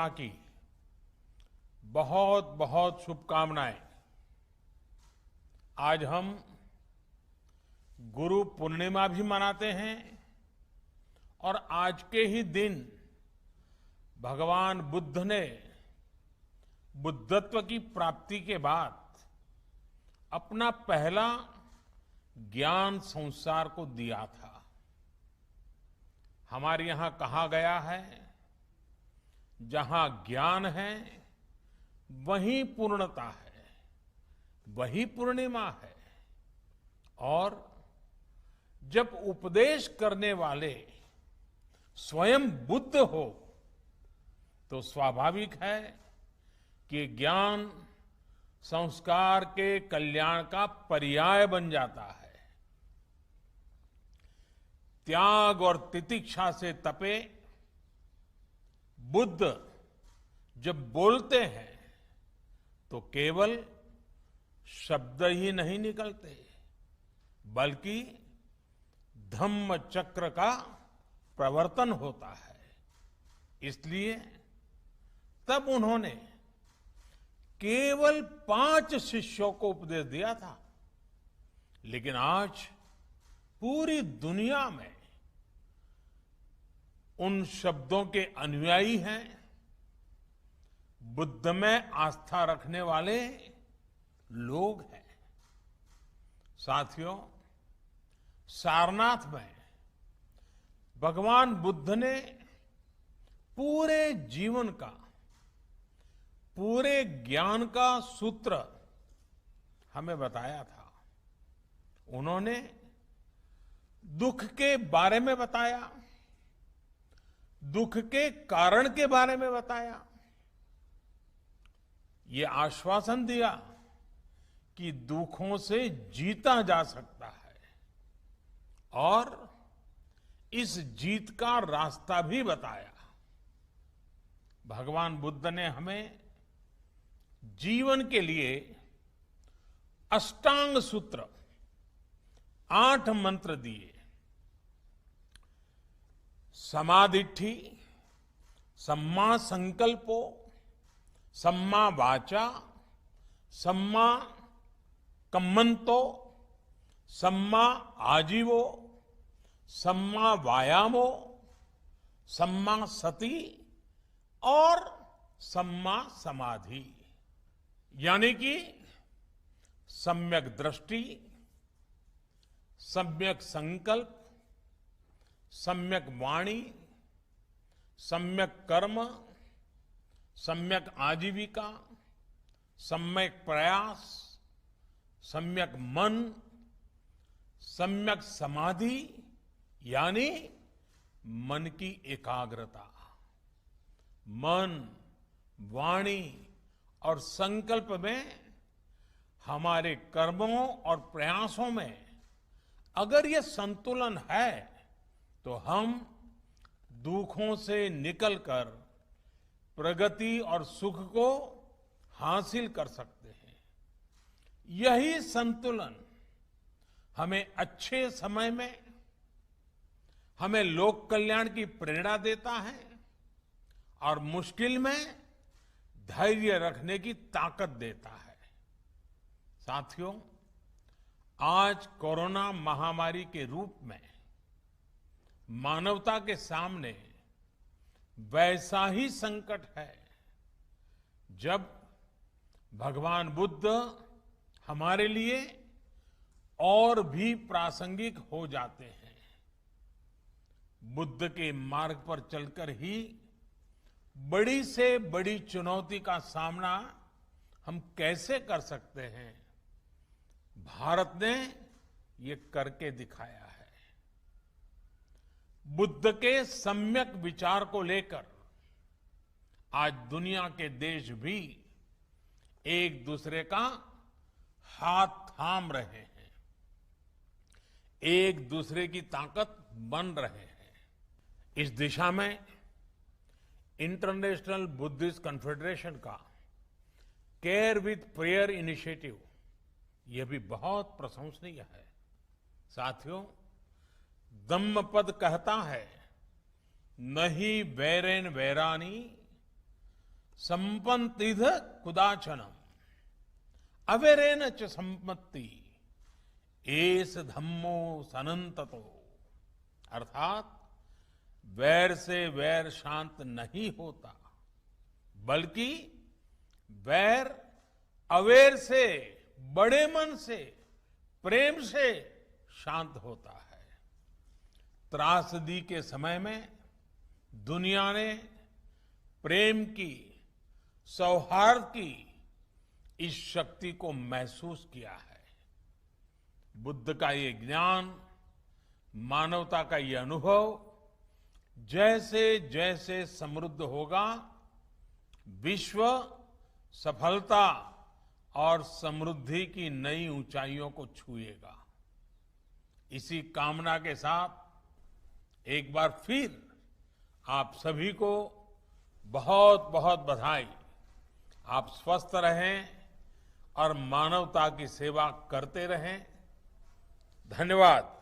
की बहुत बहुत शुभकामनाएं। आज हम गुरु पूर्णिमा भी मनाते हैं और आज के ही दिन भगवान बुद्ध ने बुद्धत्व की प्राप्ति के बाद अपना पहला ज्ञान संसार को दिया था। हमारे यहां कहा गया है, जहां ज्ञान है वहीं पूर्णता है, वही पूर्णिमा है। और जब उपदेश करने वाले स्वयं बुद्ध हो तो स्वाभाविक है कि ज्ञान संस्कार के कल्याण का पर्याय बन जाता है। त्याग और तितिक्षा से तपे बुद्ध जब बोलते हैं तो केवल शब्द ही नहीं निकलते, बल्कि धम्म चक्र का प्रवर्तन होता है। इसलिए तब उन्होंने केवल 5 शिष्यों को उपदेश दिया था, लेकिन आज पूरी दुनिया में उन शब्दों के अनुयायी हैं। बुद्ध में आस्था रखने वाले लोग हैं। साथियों, सारनाथ में भगवान बुद्ध ने पूरे जीवन का, पूरे ज्ञान का सूत्र हमें बताया था। उन्होंने दुख के बारे में बताया, दुख के कारण के बारे में बताया, ये आश्वासन दिया कि दुखों से जीता जा सकता है और इस जीत का रास्ता भी बताया। भगवान बुद्ध ने हमें जीवन के लिए अष्टांग सूत्र 8 मंत्र दिए। समाधिठि, सम्मा संकल्पो, सम्मा वाचा, सम्मा कम्मंतो, सम्मा आजीवो, सम्मा वायामो, सम्मा सति और सम्मा समाधि। यानी कि सम्यक दृष्टि, सम्यक संकल्प, सम्यक वाणी, सम्यक कर्म, सम्यक आजीविका, सम्यक प्रयास, सम्यक मन, सम्यक समाधि यानी मन की एकाग्रता। मन, वाणी और संकल्प में, हमारे कर्मों और प्रयासों में अगर ये संतुलन है तो हम दुखों से निकलकर प्रगति और सुख को हासिल कर सकते हैं। यही संतुलन हमें अच्छे समय में हमें लोक कल्याण की प्रेरणा देता है और मुश्किल में धैर्य रखने की ताकत देता है। साथियों, आज कोरोना महामारी के रूप में मानवता के सामने वैसा ही संकट है जब भगवान बुद्ध हमारे लिए और भी प्रासंगिक हो जाते हैं। बुद्ध के मार्ग पर चलकर ही बड़ी से बड़ी चुनौती का सामना हम कैसे कर सकते हैं, भारत ने ये करके दिखाया है। बुद्ध के सम्यक विचार को लेकर आज दुनिया के देश भी एक दूसरे का हाथ थाम रहे हैं, एक दूसरे की ताकत बन रहे हैं। इस दिशा में इंटरनेशनल बुद्धिस्ट कॉन्फेडरेशन का केयर विथ प्रेयर इनिशिएटिव यह भी बहुत प्रशंसनीय है। साथियों, धम्मपद कहता है, नहीं वैरेन वैरानी संपन्निध कुदाचनम अवेरेन च संपत्ति एस धम्मो सनंततो। अर्थात वैर से वैर शांत नहीं होता, बल्कि वैर अवेर से, बड़े मन से, प्रेम से शांत होता है। त्रासदी के समय में दुनिया ने प्रेम की, सौहार्द की इस शक्ति को महसूस किया है। बुद्ध का ये ज्ञान, मानवता का ये अनुभव जैसे जैसे समृद्ध होगा, विश्व सफलता और समृद्धि की नई ऊंचाइयों को छुएगा। इसी कामना के साथ एक बार फिर आप सभी को बहुत बहुत बधाई। आप स्वस्थ रहें और मानवता की सेवा करते रहें। धन्यवाद।